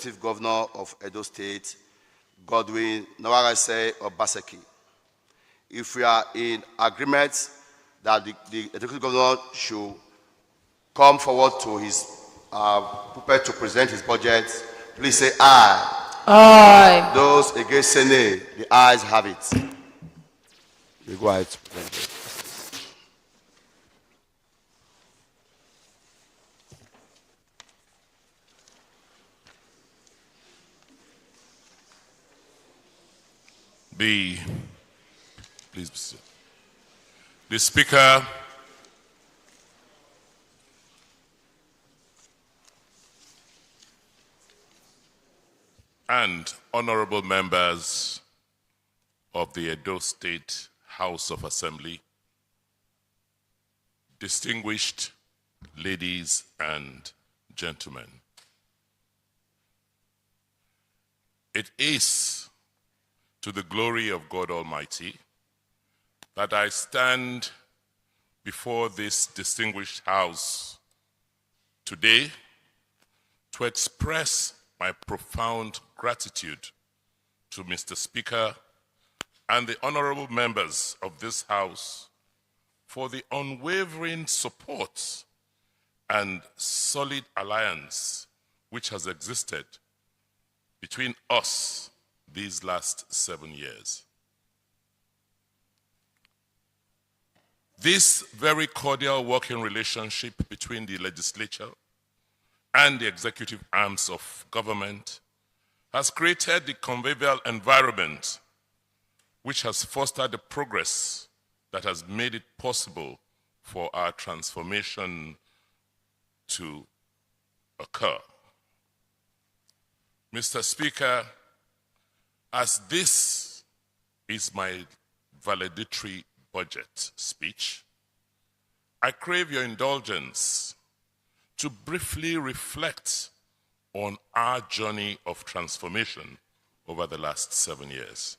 Executive Governor of Edo State, Godwin Obaseki. If we are in agreement that the Executive Governor should come forward to his pulpit to present his budget, please say aye. Aye. Those against say nay. The ayes have it. You go ahead to present it. Please be seated. The Speaker and honorable members of the Edo State House of Assembly, distinguished ladies and gentlemen, it is to the glory of God Almighty that I stand before this distinguished house today to express my profound gratitude to Mr. Speaker and the honorable members of this house for the unwavering support and solid alliance which has existed between us these last 7 years. This very cordial working relationship between the legislature and the executive arms of government has created the convivial environment which has fostered the progress that has made it possible for our transformation to occur. Mr. Speaker, as this is my valedictory budget speech, I crave your indulgence to briefly reflect on our journey of transformation over the last 7 years.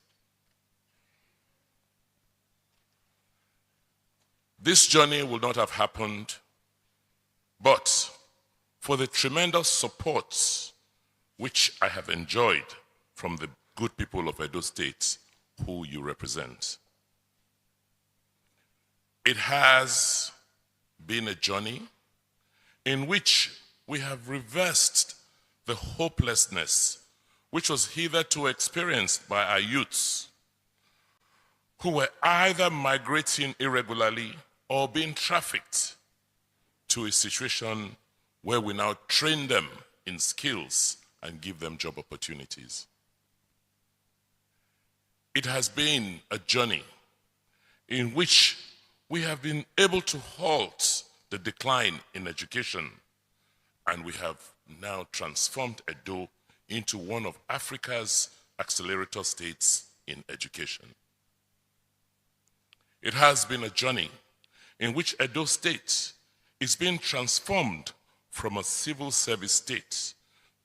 This journey would not have happened but for the tremendous support which I have enjoyed from the good people of Edo State who you represent. It has been a journey in which we have reversed the hopelessness which was hitherto experienced by our youths who were either migrating irregularly or being trafficked to a situation where we now train them in skills and give them job opportunities. It has been a journey in which we have been able to halt the decline in education, and we have now transformed Edo into one of Africa's accelerator states in education. It has been a journey in which Edo State is being transformed from a civil service state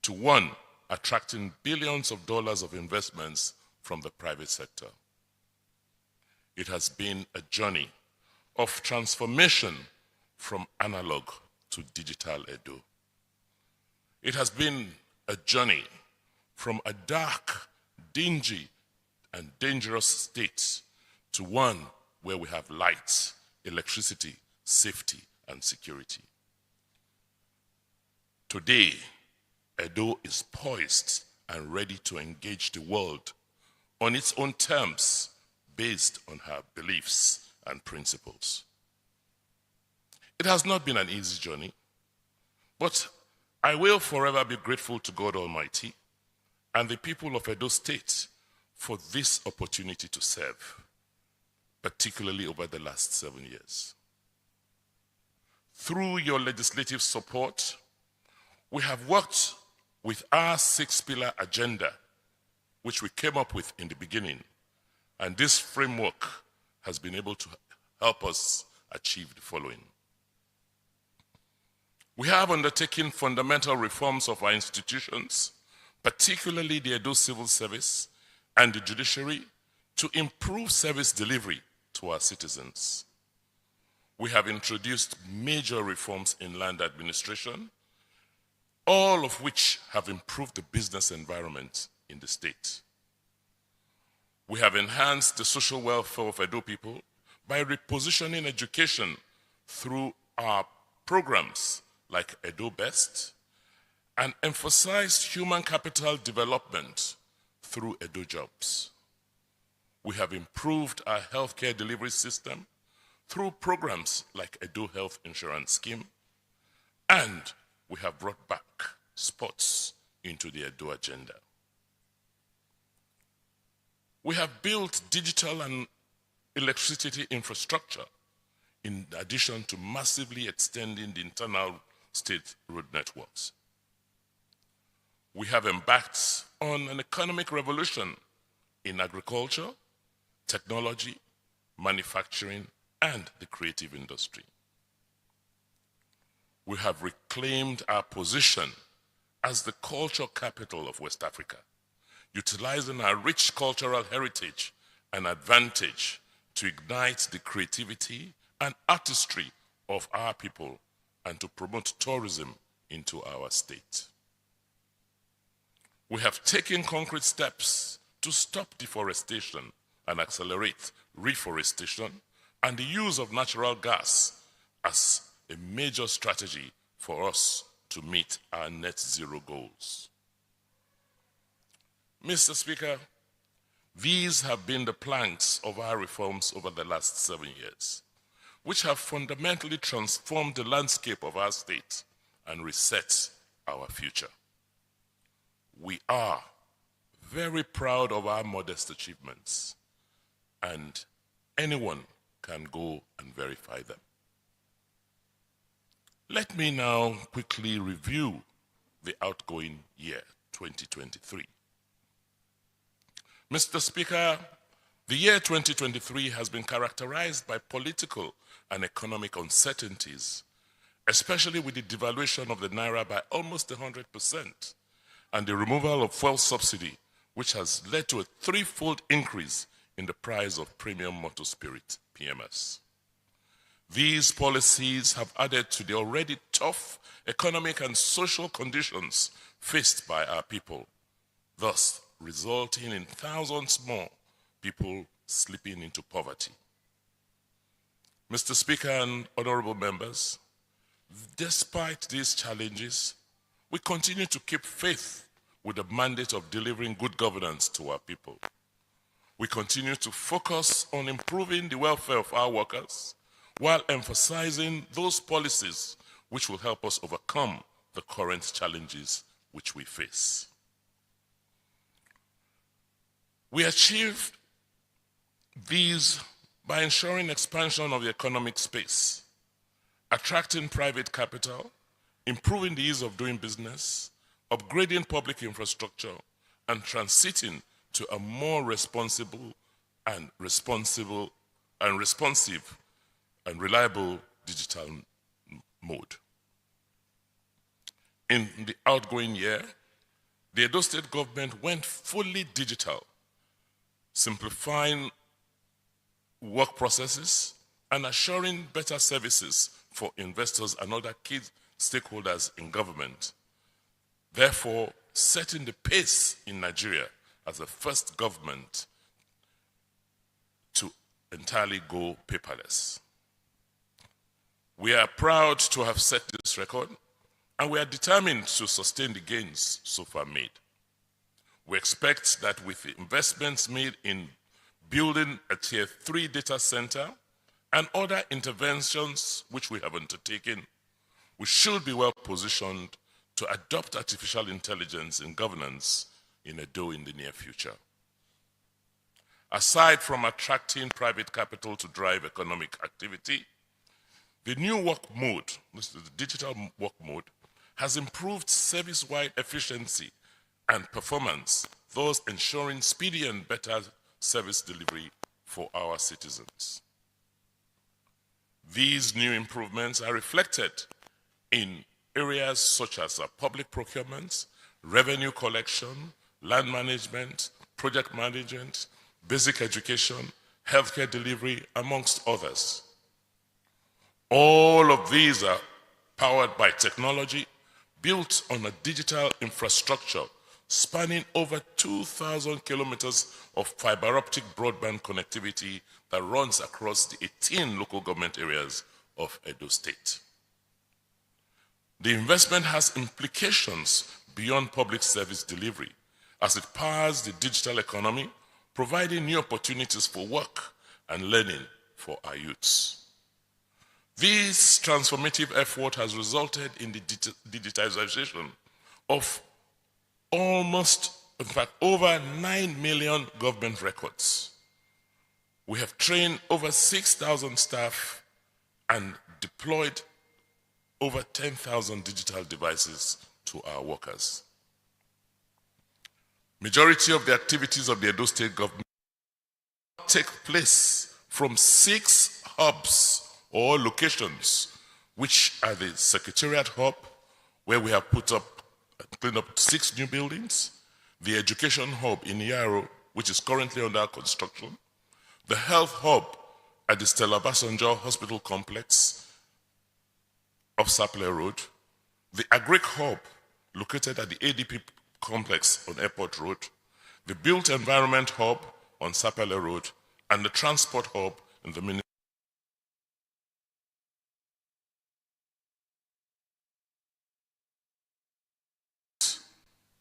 to one attracting billions of dollars of investments from the private sector. It has been a journey of transformation from analog to digital Edo. It has been a journey from a dark, dingy, and dangerous state to one where we have light, electricity, safety, and security. Today, Edo is poised and ready to engage the world on its own terms based on her beliefs and principles. It has not been an easy journey, but I will forever be grateful to God Almighty and the people of Edo State for this opportunity to serve, particularly over the last 7 years. Through your legislative support, we have worked with our 6-pillar agenda, which we came up with in the beginning, and this framework has been able to help us achieve the following. We have undertaken fundamental reforms of our institutions, particularly the Edo Civil Service and the judiciary, to improve service delivery to our citizens. We have introduced major reforms in land administration, all of which have improved the business environment in the state. We have enhanced the social welfare of Edo people by repositioning education through our programs like Edo Best, and emphasized human capital development through Edo Jobs. We have improved our healthcare delivery system through programs like Edo Health Insurance Scheme, and we have brought back sports into the Edo agenda. We have built digital and electricity infrastructure in addition to massively extending the internal state road networks. We have embarked on an economic revolution in agriculture, technology, manufacturing, and the creative industry. We have reclaimed our position as the culture capital of West Africa, utilizing our rich cultural heritage and advantage to ignite the creativity and artistry of our people and to promote tourism into our state. We have taken concrete steps to stop deforestation and accelerate reforestation and the use of natural gas as a major strategy for us to meet our net zero goals. Mr. Speaker, these have been the planks of our reforms over the last 7 years, which have fundamentally transformed the landscape of our state and reset our future. We are very proud of our modest achievements, and anyone can go and verify them. Let me now quickly review the outgoing year, 2023. Mr. Speaker, the year 2023 has been characterized by political and economic uncertainties, especially with the devaluation of the Naira by almost 100% and the removal of fuel subsidy, which has led to a threefold increase in the price of premium motor spirit, PMS. These policies have added to the already tough economic and social conditions faced by our people, thus resulting in thousands more people slipping into poverty. Mr. Speaker and honorable members, despite these challenges, we continue to keep faith with the mandate of delivering good governance to our people. We continue to focus on improving the welfare of our workers while emphasizing those policies which will help us overcome the current challenges which we face. We achieved these by ensuring expansion of the economic space, attracting private capital, improving the ease of doing business, upgrading public infrastructure, and transiting to a more responsive and reliable digital mode. In the outgoing year, the Edo State government went fully digital, simplifying work processes and assuring better services for investors and other key stakeholders in government, therefore setting the pace in Nigeria as the first government to entirely go paperless. We are proud to have set this record, and we are determined to sustain the gains so far made. We expect that with the investments made in building a Tier 3 data center and other interventions which we have undertaken, we should be well positioned to adopt artificial intelligence in governance in Edo in the near future. Aside from attracting private capital to drive economic activity, the new work mode, this is the digital work mode, has improved service-wide efficiency and performance, thus ensuring speedy and better service delivery for our citizens. These new improvements are reflected in areas such as public procurement, revenue collection, land management, project management, basic education, healthcare delivery, amongst others. All of these are powered by technology, built on a digital infrastructure spanning over 2,000 kilometers of fiber optic broadband connectivity that runs across the 18 local government areas of Edo State. The investment has implications beyond public service delivery as it powers the digital economy, providing new opportunities for work and learning for our youths. This transformative effort has resulted in the digitization of over 9 million government records. We have trained over 6,000 staff and deployed over 10,000 digital devices to our workers. Majority of the activities of the Edo State government take place from 6 hubs or locations, which are the Secretariat Hub, where we have cleaned up 6 new buildings, the Education Hub in Yaro, which is currently under construction, the Health Hub at the Stella Basanjo Hospital Complex of Sapele Road, the Agric Hub located at the ADP Complex on Airport Road, the Built Environment Hub on Sapele Road, and the Transport Hub in the municipality.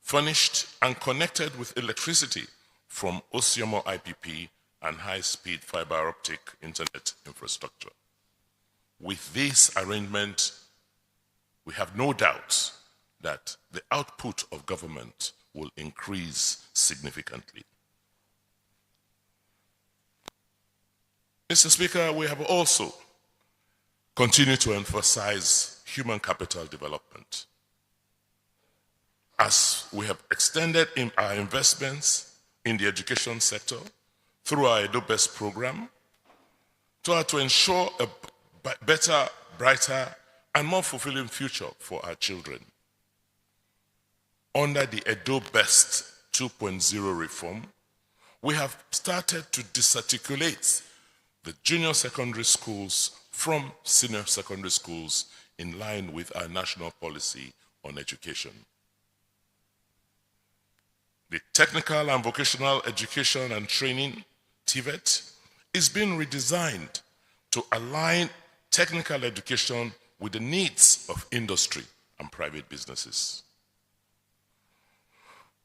Furnished and connected with electricity from Osiomo IPP and high-speed fiber optic internet infrastructure. With this arrangement, we have no doubt that the output of government will increase significantly. Mr. Speaker, we have also continued to emphasize human capital development. As we have extended in our investments in the education sector through our Edo Best program to ensure a better, brighter, and more fulfilling future for our children. Under the Edo Best 2.0 reform, we have started to disarticulate the junior secondary schools from senior secondary schools in line with our national policy on education. The Technical and Vocational Education and Training, TVET, is being redesigned to align technical education with the needs of industry and private businesses.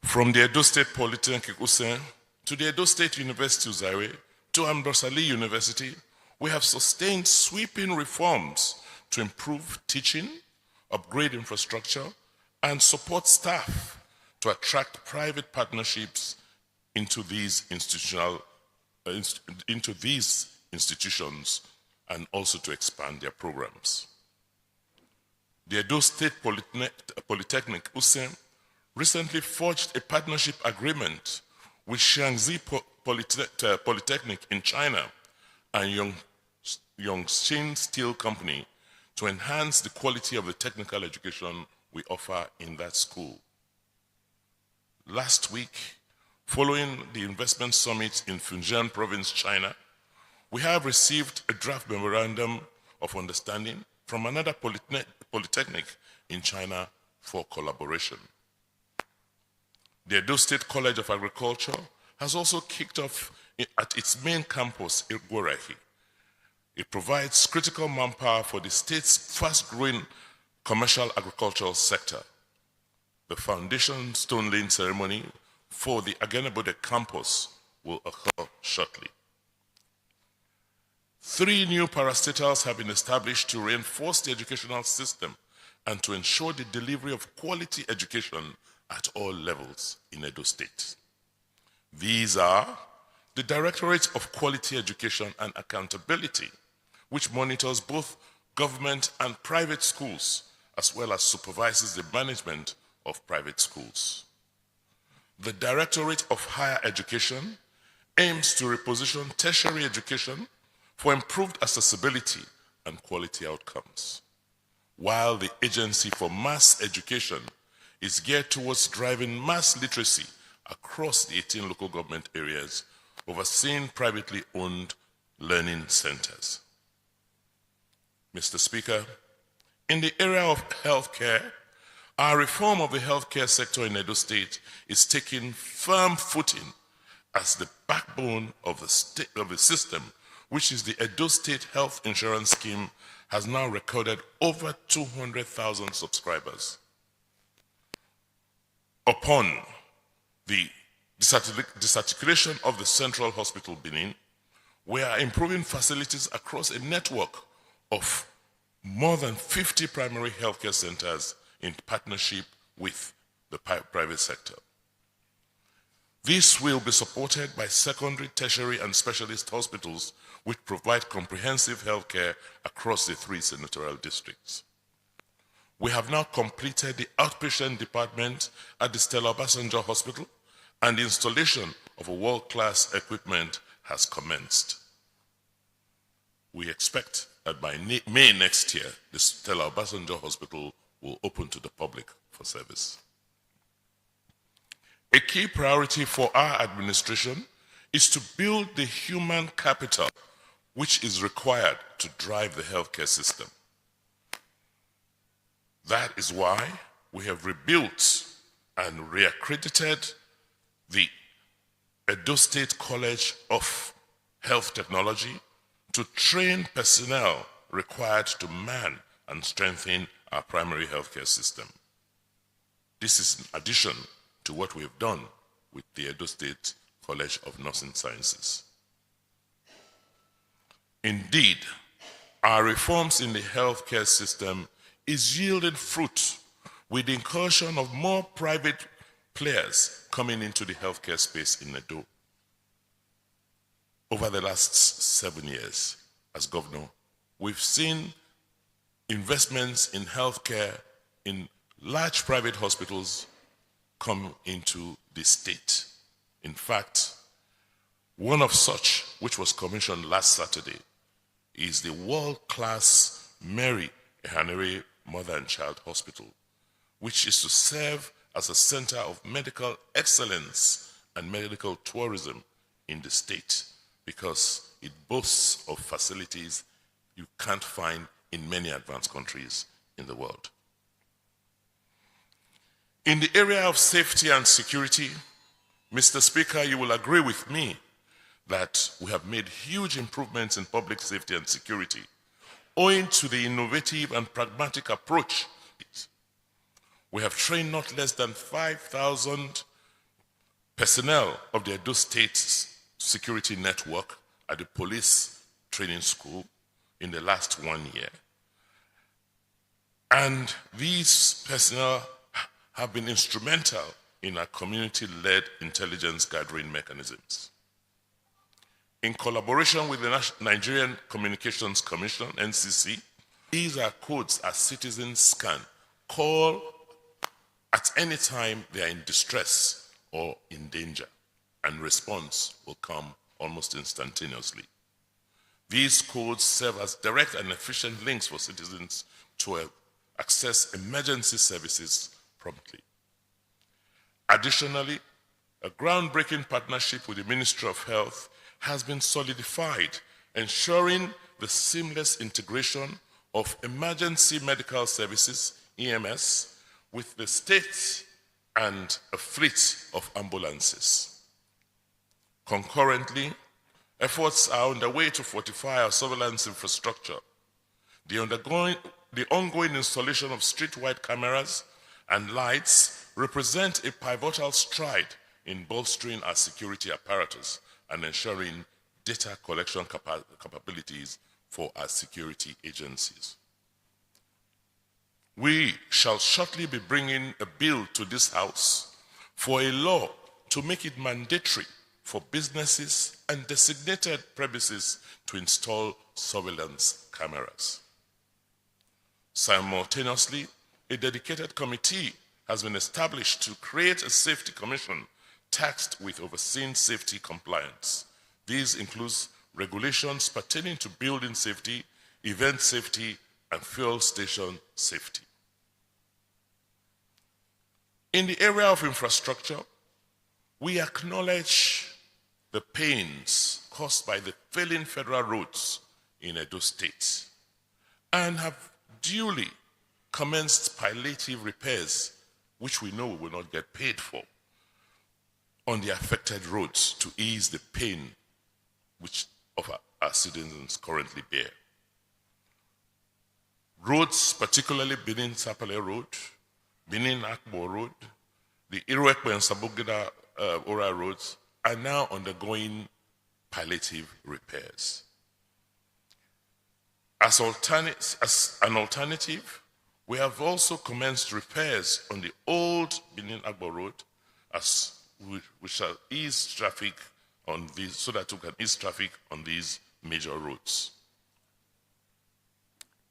From the Edo State Polytechnic Usen to the Edo State University Zaire to Ambrosali University, we have sustained sweeping reforms to improve teaching, upgrade infrastructure, and support staff to attract private partnerships into these institutions and also to expand their programs. The Edo State Polytechnic Usen recently forged a partnership agreement with Shaanxi Polytechnic in China and Yongxin Steel Company to enhance the quality of the technical education we offer in that school. Last week, following the investment summit in Fujian Province, China, we have received a draft memorandum of understanding from another polytechnic in China for collaboration. The Edo State College of Agriculture has also kicked off at its main campus in Gworahi. It provides critical manpower for the state's fast-growing commercial agricultural sector. The foundation stone laying ceremony for the Agenabode campus will occur shortly. 3 new parastatals have been established to reinforce the educational system and to ensure the delivery of quality education at all levels in Edo State. These are the Directorate of Quality Education and Accountability, which monitors both government and private schools, as well as supervises the management of private schools. The Directorate of Higher Education aims to reposition tertiary education for improved accessibility and quality outcomes, while the Agency for Mass Education is geared towards driving mass literacy across the 18 local government areas, overseeing privately owned learning centers. Mr. Speaker, in the area of healthcare, Our reform of the healthcare sector in Edo State is taking firm footing as the backbone of the system, which is the Edo State Health Insurance Scheme, has now recorded over 200,000 subscribers. Upon the disarticulation of the Central Hospital Benin, we are improving facilities across a network of more than 50 primary healthcare centers in partnership with the private sector. This will be supported by secondary, tertiary, and specialist hospitals which provide comprehensive healthcare across the 3 senatorial districts. We have now completed the outpatient department at the Stella Obasanjo Hospital, and the installation of a world-class equipment has commenced. We expect that by May next year, the Stella Obasanjo Hospital will open to the public for service. A key priority for our administration is to build the human capital which is required to drive the healthcare system. That is why we have rebuilt and reaccredited the Edo State College of Health Technology to train personnel required to man and strengthen our primary healthcare system. This is in addition to what we have done with the Edo State College of Nursing Sciences. Indeed, our reforms in the healthcare system is yielding fruit with the incursion of more private players coming into the healthcare space in Edo. Over the last 7 years as governor, we've seen investments in healthcare in large private hospitals come into the state. In fact, one of such, which was commissioned last Saturday, is the world-class Mary Ehanere Mother and Child Hospital, which is to serve as a center of medical excellence and medical tourism in the state, because it boasts of facilities you can't find in many advanced countries in the world. In the area of safety and security, Mr. Speaker, you will agree with me that we have made huge improvements in public safety and security owing to the innovative and pragmatic approach. We have trained not less than 5,000 personnel of the Edo State Security Network at the police training school in the last 1 year. And these personnel have been instrumental in our community-led intelligence gathering mechanisms. In collaboration with the Nigerian Communications Commission, NCC, these are codes as citizens can call at any time they are in distress or in danger, and response will come almost instantaneously. These codes serve as direct and efficient links for citizens to access emergency services promptly. Additionally, a groundbreaking partnership with the Ministry of Health has been solidified, ensuring the seamless integration of emergency medical services, EMS, with the state and a fleet of ambulances. Concurrently, efforts are underway to fortify our surveillance infrastructure. The ongoing installation of street-wide cameras and lights represent a pivotal stride in bolstering our security apparatus and ensuring data collection capabilities for our security agencies. We shall shortly be bringing a bill to this House for a law to make it mandatory for businesses and designated premises to install surveillance cameras. Simultaneously, a dedicated committee has been established to create a safety commission tasked with overseeing safety compliance. These include regulations pertaining to building safety, event safety, and fuel station safety. In the area of infrastructure, we acknowledge the pains caused by the failing federal roads in Edo State and have duly commenced palliative repairs, which we know we will not get paid for, on the affected roads to ease the pain which of our citizens currently bear. Roads, particularly Benin-Sapele Road, Benin-Akbo Road, the Iruekwe and Sabugida Ora roads are now undergoing palliative repairs. As an alternative, we have also commenced repairs on the old Benin-Akbo Road as we shall ease traffic on these, so that we can ease traffic on these major roads.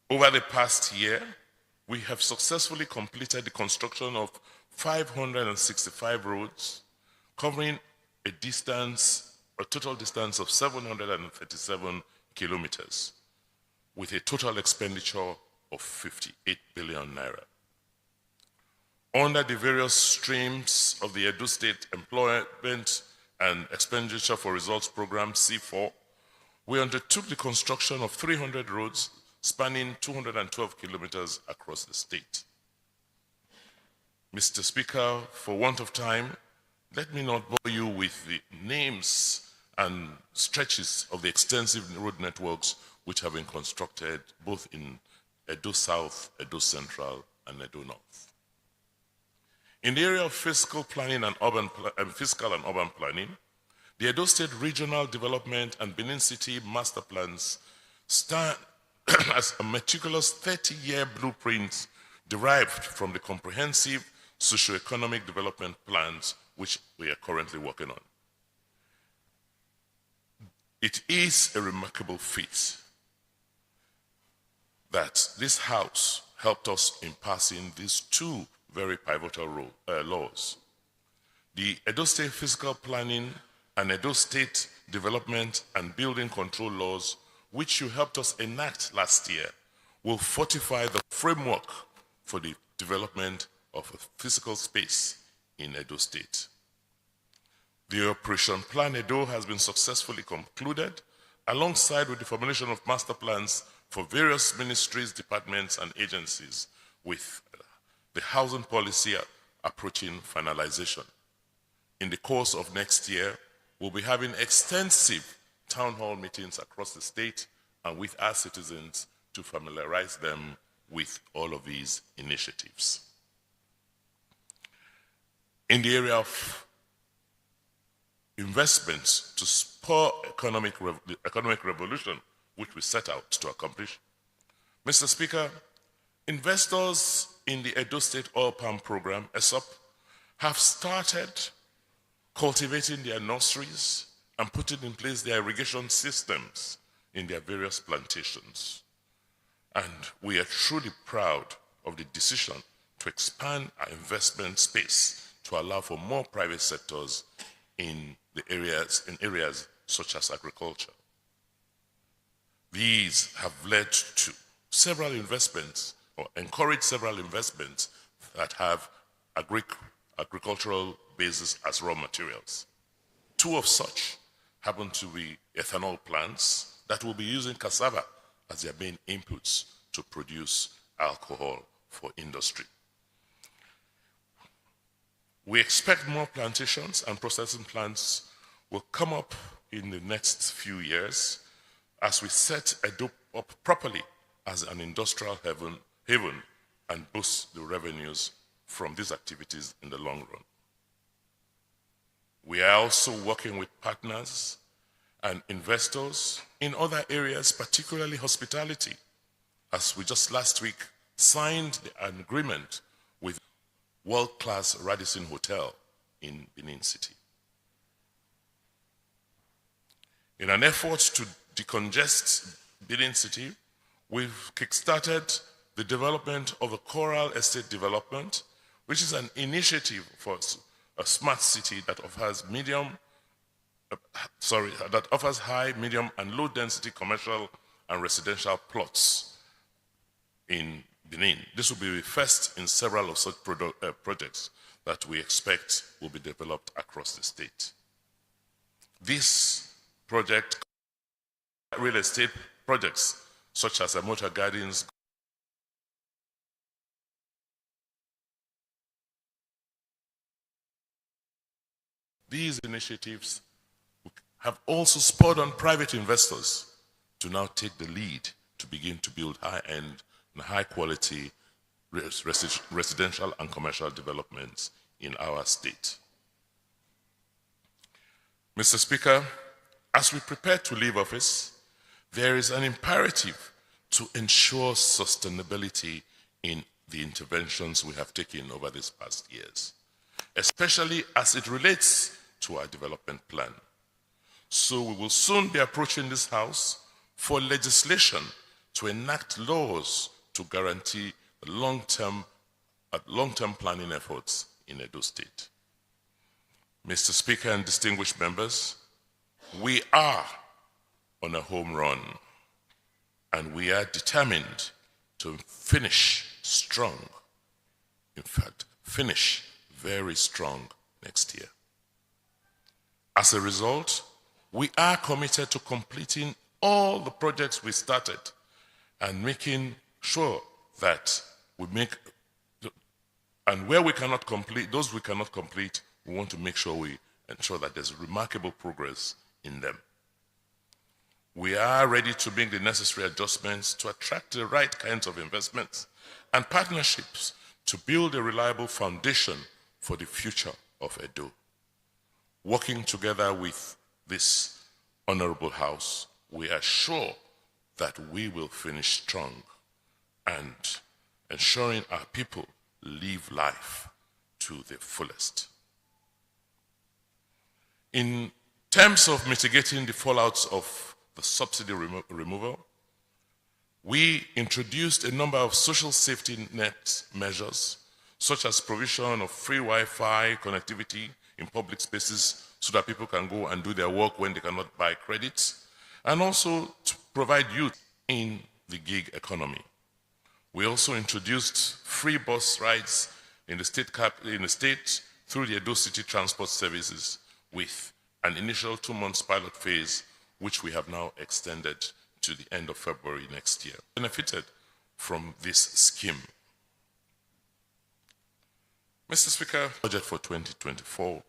Over the past year, we have successfully completed the construction of 565 roads, covering a total distance of 737 kilometers, with a total expenditure of 58 billion naira. Under the various streams of the Edo State Employment and Expenditure for Results Program, C4, we undertook the construction of 300 roads spanning 212 kilometers across the state. Mr. Speaker, for want of time, let me not bore you with the names and stretches of the extensive road networks which have been constructed both in Edo South, Edo Central, and Edo North. In the area of fiscal and urban planning, the Edo State Regional Development and Benin City Master Plans stand as a meticulous 30-year blueprint derived from the comprehensive socio-economic development plans which we are currently working on. It is a remarkable feat that this House helped us in passing these two very pivotal laws. The Edo State Fiscal Planning and Edo State Development and Building Control laws, which you helped us enact last year, will fortify the framework for the development of a physical space in Edo State. The Operation Plan Edo has been successfully concluded, alongside with the formulation of master plans for various ministries, departments, and agencies, with the housing policy approaching finalization. In the course of next year, we'll be having extensive town hall meetings across the state and with our citizens to familiarize them with all of these initiatives. In the area of investments to spur the economic revolution which we set out to accomplish, Mr. Speaker, investors in the Edo State Oil Palm Program, ESOP, have started cultivating their nurseries and putting in place their irrigation systems in their various plantations. And we are truly proud of the decision to expand our investment space to allow for more private sectors in areas such as agriculture. These have led to several investments, or encouraged several investments that have agricultural basis as raw materials. Two of such happen to be ethanol plants that will be using cassava as their main inputs to produce alcohol for industry. We expect more plantations and processing plants will come up in the next few years as we set Edo up properly as an industrial haven and boost the revenues from these activities in the long run. We are also working with partners and investors in other areas, particularly hospitality, as we just last week signed an agreement with world-class Radisson Hotel in Benin City. In an effort to decongest Benin City, we've kickstarted the development of a coral estate development, which is an initiative for a smart city that offers high, medium, and low density commercial and residential plots in Benin. This will be the first in several of such projects that we expect will be developed across the state. This project, real estate projects such as Motor Gardens, these initiatives have also spurred on private investors to now take the lead to begin to build high-end and high-quality residential and commercial developments in our state. Mr. Speaker, as we prepare to leave office, there is an imperative to ensure sustainability in the interventions we have taken over these past years, especially as it relates to our development plan. So we will soon be approaching this House for legislation to enact laws to guarantee the long-term planning efforts in Edo State. Mr. Speaker and distinguished members, we are on a home run, and we are determined to finish strong. In fact, finish very strong next year. As a result, we are committed to completing all the projects we started and making sure that we make, and where we cannot complete, those we cannot complete, we want to make sure we ensure that there's remarkable progress in them. We are ready to make the necessary adjustments to attract the right kinds of investments and partnerships to build a reliable foundation for the future of Edo. Working together with this honorable House, we are sure that we will finish strong and ensuring our people live life to the fullest. In terms of mitigating the fallouts of the subsidy removal, we introduced a number of social safety net measures, such as provision of free Wi-Fi connectivity in public spaces so that people can go and do their work when they cannot buy credits, and also to provide youth in the gig economy. We also introduced free bus rides in the state through the Edo City Transport Services with an initial 2 months pilot phase, which we have now extended to the end of February next year. Benefited from this scheme. Mr. Speaker, budget for 2024.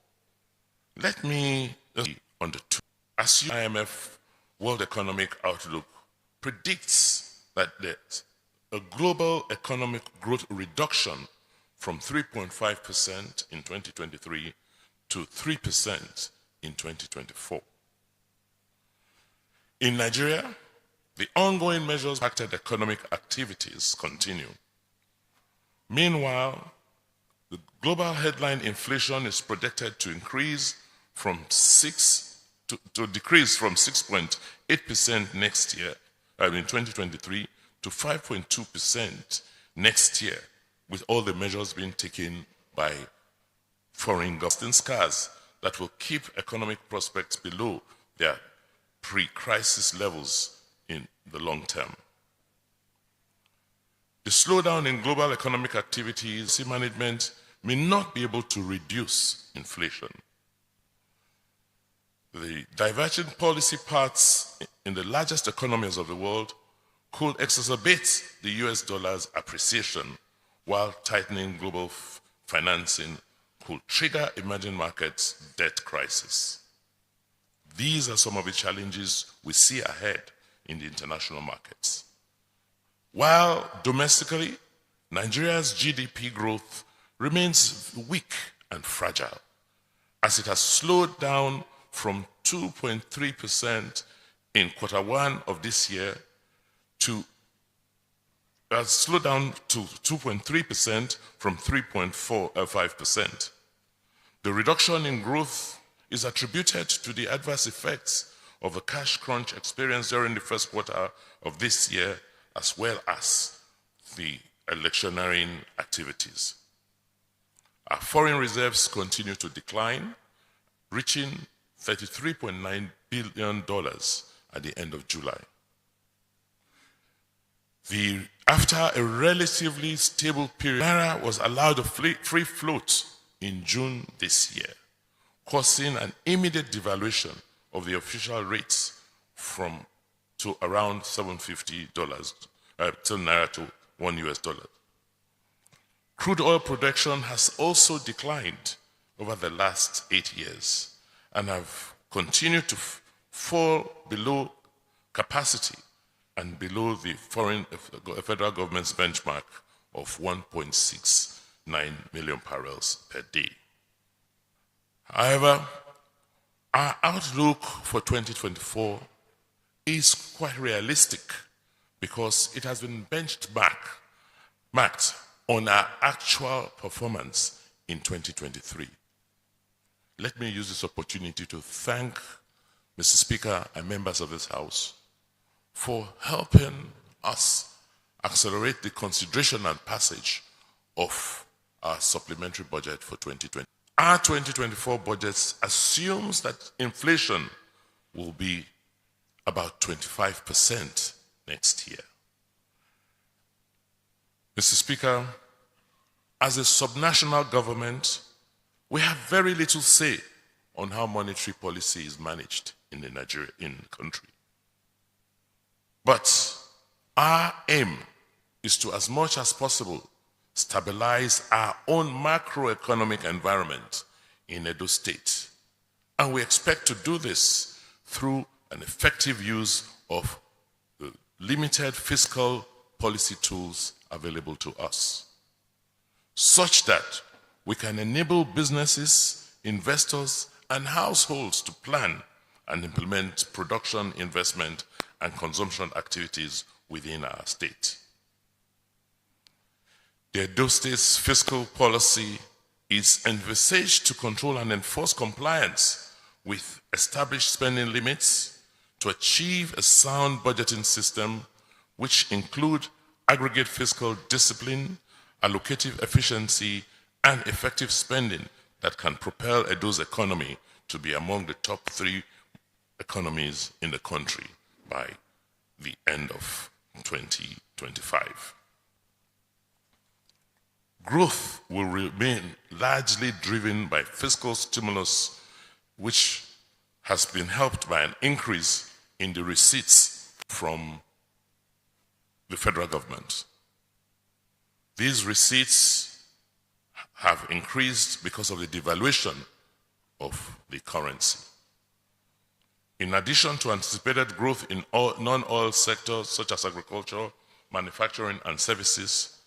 Let me on the two. As IMF World Economic Outlook predicts that there's a global economic growth reduction from 3.5% in 2023 to 3% in 2024. In Nigeria, the ongoing measures impacted economic activities continue. Meanwhile, the global headline inflation is projected to increase from decrease from 6.8% next year, in 2023, to 5.2% next year, with all the measures being taken by foreign government scars that will keep economic prospects below their pre-crisis levels in the long term. The slowdown in global economic activities, management may not be able to reduce inflation. The divergent policy paths in the largest economies of the world could exacerbate the US dollar's appreciation, while tightening global financing could trigger emerging markets' debt crisis. These are some of the challenges we see ahead in the international markets. While domestically, Nigeria's GDP growth remains weak and fragile, as it has slowed down from 2.3% in Q1 of this year to 2.3% from 3.5%. The reduction in growth is attributed to the adverse effects of the cash crunch experienced during the first quarter of this year, as well as the electioneering activities. Our foreign reserves continue to decline, reaching $33.9 billion at the end of July. After a relatively stable period, Naira was allowed a free float in June this year, causing an immediate devaluation of the official rates to around $750 Naira to $1 US. Crude oil production has also declined over the last 8 years, and have continued to fall below capacity and below the federal government's benchmark of 1.69 million barrels per day. However, our outlook for 2024 is quite realistic because it has been marked on our actual performance in 2023. Let me use this opportunity to thank Mr. Speaker and members of this House for helping us accelerate the consideration and passage of our supplementary budget for 2020. Our 2024 budget assumes that inflation will be about 25% next year. Mr. Speaker, as a subnational government, we have very little say on how monetary policy is managed in the country. But our aim is to, as much as possible, stabilize our own macroeconomic environment in Edo State. And we expect to do this through an effective use of the limited fiscal policy tools available to us, such that we can enable businesses, investors, and households to plan and implement production, investment, and consumption activities within our state. The Edo State's fiscal policy is envisaged to control and enforce compliance with established spending limits to achieve a sound budgeting system which include aggregate fiscal discipline, allocative efficiency, and effective spending that can propel Edo's economy to be among the top 3 economies in the country by the end of 2025. Growth will remain largely driven by fiscal stimulus, which has been helped by an increase in the receipts from the federal government. These receipts have increased because of the devaluation of the currency. In addition to anticipated growth in non-oil sectors such as agriculture, manufacturing, and services,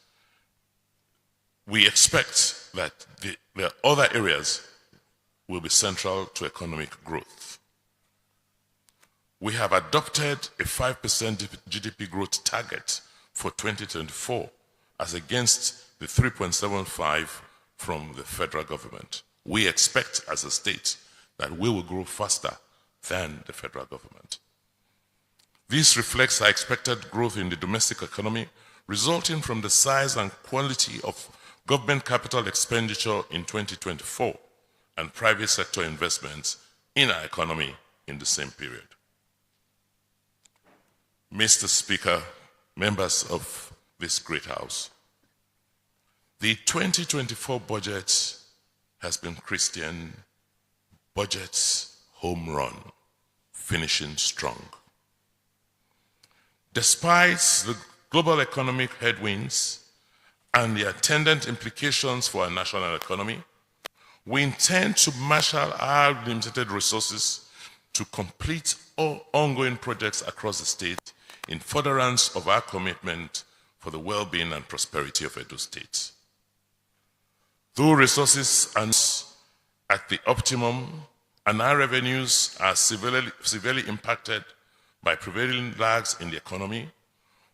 we expect that the other areas will be central to economic growth. We have adopted a 5% GDP growth target for 2024 as against the 3.75 from the federal government. We expect as a state that we will grow faster than the federal government. This reflects our expected growth in the domestic economy, resulting from the size and quality of government capital expenditure in 2024 and private sector investments in our economy in the same period. Mr. Speaker, members of this great House, the 2024 budget has been Christian budget's home run, finishing strong. Despite the global economic headwinds and the attendant implications for our national economy, we intend to marshal our limited resources to complete all ongoing projects across the state in furtherance of our commitment for the well-being and prosperity of Edo State. Though resources are at the optimum and our revenues are severely impacted by prevailing lags in the economy,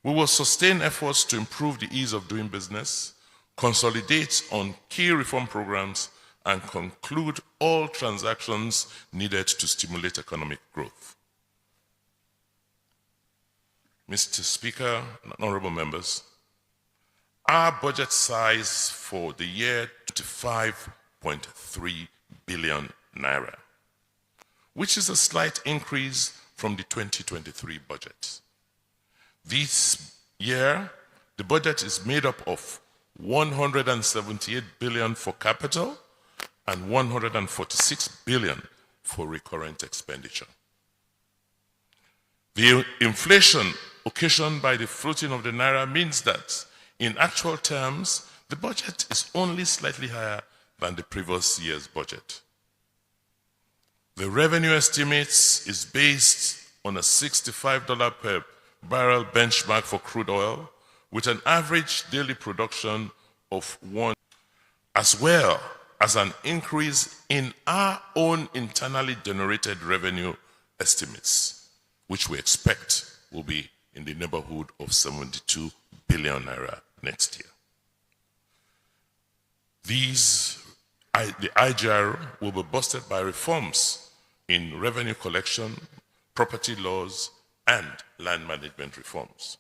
we will sustain efforts to improve the ease of doing business, consolidate on key reform programs, and conclude all transactions needed to stimulate economic growth. Mr. Speaker and honorable members, our budget size for the year 25.3 billion naira, which is a slight increase from the 2023 budget. This year, the budget is made up of 178 billion for capital and 146 billion for recurrent expenditure. The inflation occasioned by the floating of the naira means that, in actual terms, the budget is only slightly higher than the previous year's budget. The revenue estimates is based on a $65 per barrel benchmark for crude oil with an average daily production of 1, as well as an increase in our own internally generated revenue estimates, which we expect will be in the neighborhood of 72 billion naira next year. The IGR will be boosted by reforms in revenue collection, property laws, and land management reforms.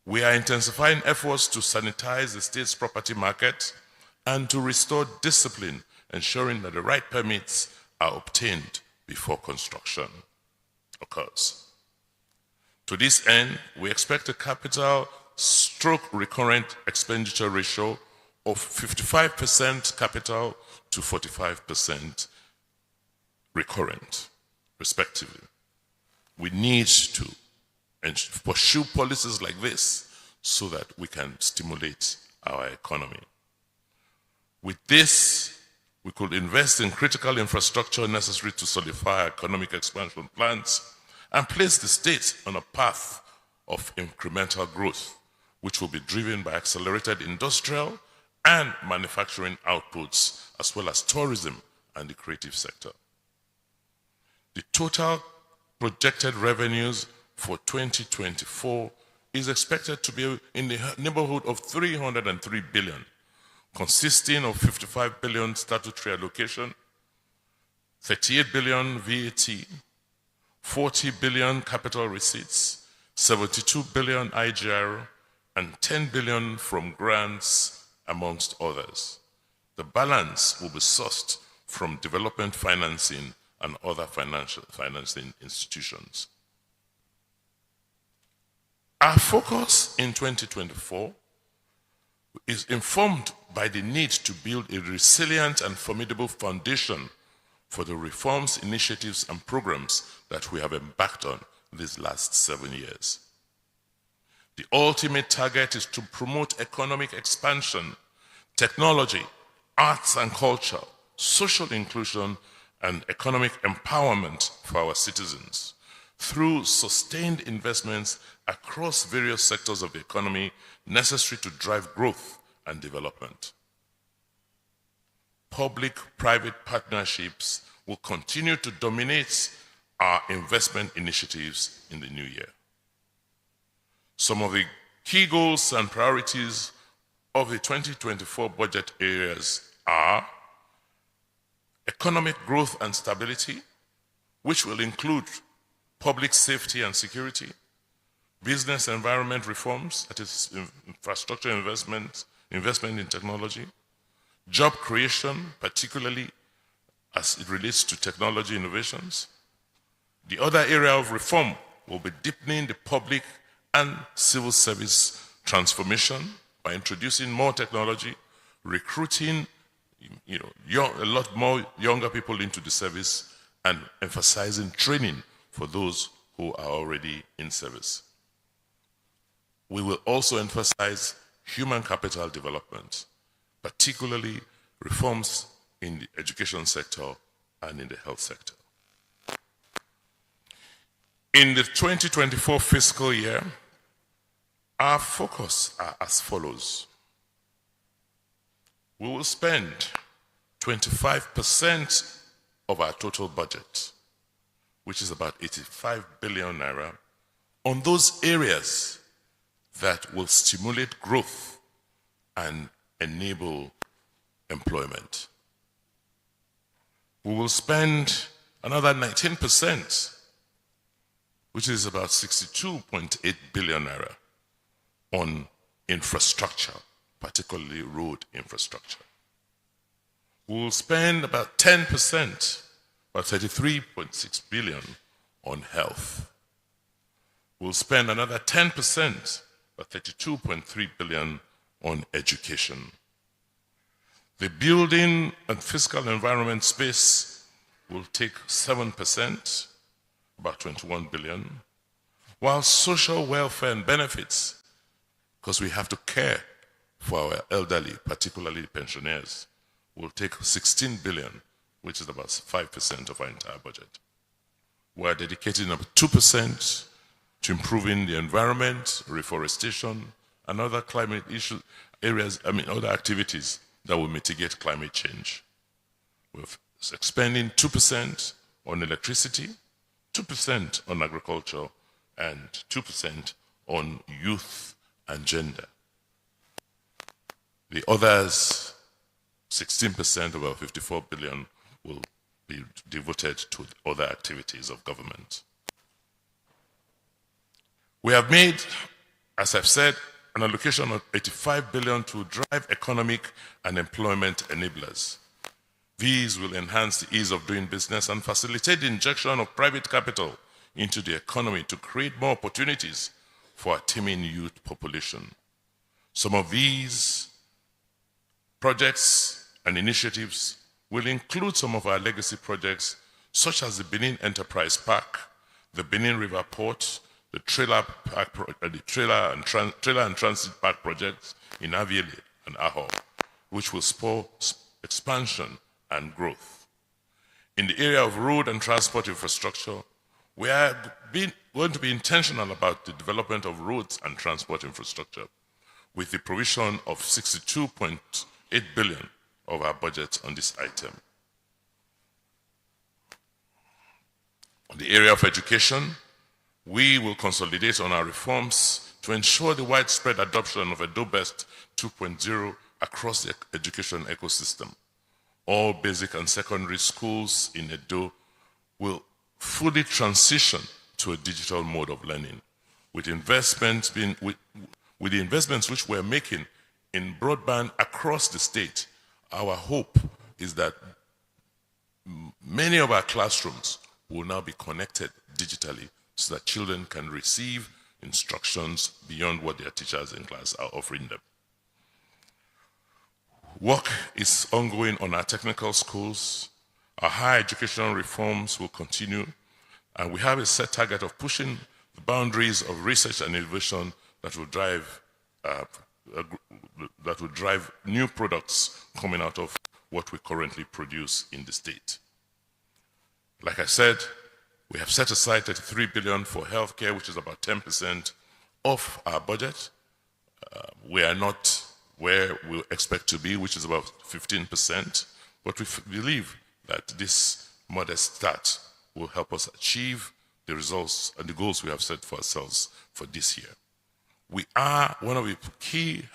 We are intensifying efforts to sanitize the state's property market and to restore discipline, ensuring that the right permits are obtained before construction occurs. To this end, we expect a capital stroke recurrent expenditure ratio of 55% capital to 45% recurrent, respectively. We need to pursue policies like this so that we can stimulate our economy. With this, we could invest in critical infrastructure necessary to solidify our economic expansion plans and place the state on a path of incremental growth, which will be driven by accelerated industrial and manufacturing outputs, as well as tourism and the creative sector. The total projected revenues for 2024 is expected to be in the neighborhood of 303 billion, consisting of 55 billion statutory allocation, 38 billion VAT, 40 billion capital receipts, 72 billion IGR, and 10 billion from grants, amongst others. The balance will be sourced from development financing and other financing institutions. Our focus in 2024 is informed by the need to build a resilient and formidable foundation for the reforms, initiatives, and programs that we have embarked on these last 7 years. The ultimate target is to promote economic expansion, technology, arts and culture, social inclusion, and economic empowerment for our citizens through sustained investments across various sectors of the economy necessary to drive growth and development. Public-private partnerships will continue to dominate our investment initiatives in the new year. Some of the key goals and priorities of the 2024 budget areas are economic growth and stability, which will include public safety and security, business environment reforms, that is infrastructure investment in technology, job creation, particularly as it relates to technology innovations. The other area of reform will be deepening the public and civil service transformation by introducing more technology, recruiting a lot more younger people into the service, and emphasizing training for those who are already in service. We will also emphasize human capital development, particularly reforms in the education sector and in the health sector. In the 2024 fiscal year, our focus are as follows. We will spend 25% of our total budget, which is about 85 billion naira, on those areas that will stimulate growth and enable employment. We will spend another 19%, which is about 62.8 billion naira, on infrastructure, particularly road infrastructure. We will spend about 10%, about 33.6 billion, on health. We'll spend another 10%, about 32.3 billion, on education. The building and physical environment space will take 7%, about 21 billion, while social welfare and benefits, because we have to care for our elderly, particularly pensioners, will take 16 billion, which is about 5% of our entire budget. We're dedicating about 2% to improving the environment, reforestation, and other climate issue areas, other activities that will mitigate climate change. We're expending 2% on electricity, 2% on agriculture, and 2% on youth and gender. The others, 16% of our 54 billion, will be devoted to other activities of government. We have made, as I've said, an allocation of 85 billion to drive economic and employment enablers. These will enhance the ease of doing business and facilitate the injection of private capital into the economy to create more opportunities for our teeming youth population. Some of these projects and initiatives will include some of our legacy projects, such as the Benin Enterprise Park, the Benin River Port, the trailer and transit park projects in Aviele and Aho, which will spur expansion and growth. In the area of road and transport infrastructure, we are going to be intentional about the development of roads and transport infrastructure, with the provision of 62.8 billion of our budget on this item. On the area of education, we will consolidate on our reforms to ensure the widespread adoption of EdoBest 2.0 across the education ecosystem. All basic and secondary schools in Edo will fully transition to a digital mode of learning, with the investments which we're making in broadband across the state. Our hope is that many of our classrooms will now be connected digitally so that children can receive instructions beyond what their teachers in class are offering them. Work is ongoing on our technical schools. Our higher educational reforms will continue, and we have a set target of pushing the boundaries of research and innovation that will drive new products coming out of what we currently produce in the state. Like I said, we have set aside 33 billion for healthcare, which is about 10% of our budget. We are not where we expect to be, which is about 15%, but we believe that this modest start will help us achieve the results and the goals we have set for ourselves for this year. One of the key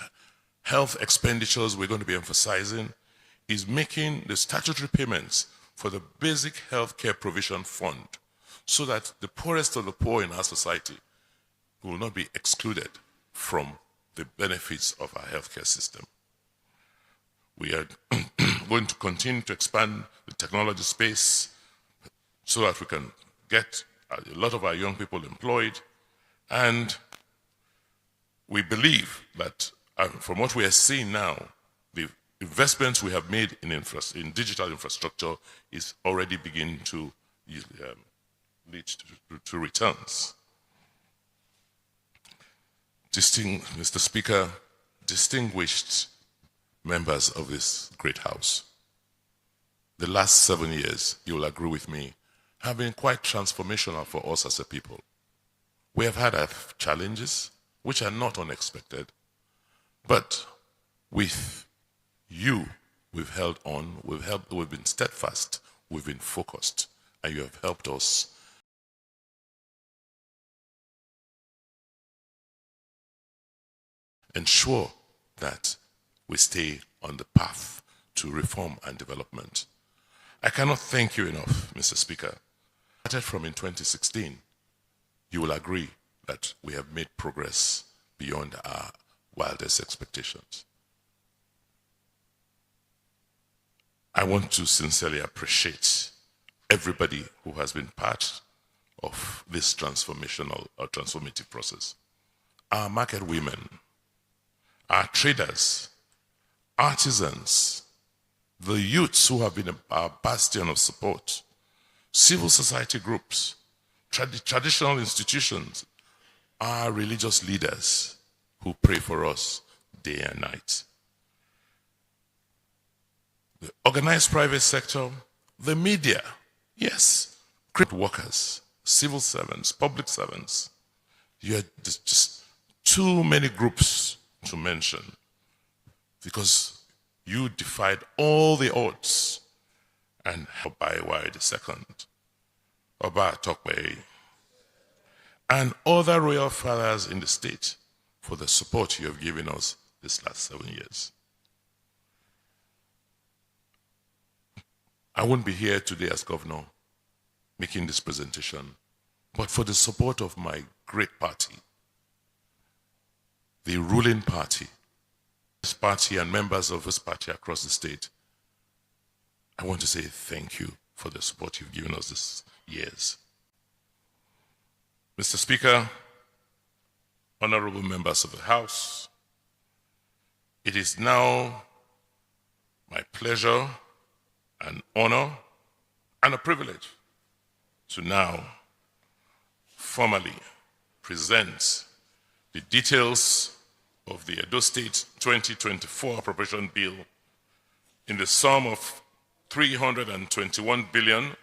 health expenditures we're going to be emphasizing is making the statutory payments for the basic healthcare provision fund, so that the poorest of the poor in our society will not be excluded from the benefits of our healthcare system. We are going to continue to expand the technology space so that we can get a lot of our young people employed, and we believe that from what we are seeing now, the investments we have made in digital infrastructure is already beginning to lead to returns. Mr. Speaker, distinguished members of this great House, the last 7 years, you will agree with me, have been quite transformational for us as a people. We have had our challenges, which are not unexpected, but with you, we've held on, we've been steadfast, we've been focused, and you have helped us ensure that we stay on the path to reform and development. I cannot thank you enough, Mr. Speaker. Started from in 2016, you will agree that we have made progress beyond our wildest expectations. I want to sincerely appreciate everybody who has been part of this transformational or transformative process. Our market women, our traders, artisans, the youths who have been our bastion of support, civil society groups, traditional institutions, our religious leaders who pray for us day and night. The organized private sector, the media, yes, workers, civil servants, public servants. You are just too many groups to mention because you defied all the odds and by the second, Oba Tokwe, and other royal fathers in the state for the support you have given us this last 7 years. I won't be here today as governor making this presentation, but for the support of my great party, the ruling party, this party and members of this party across the state, I want to say thank you for the support you've given us these years. Mr. Speaker, honorable members of the House, it is now my pleasure and honor and a privilege to now formally present the details of the Edo State 2024 Appropriation Bill in the sum of 321 billion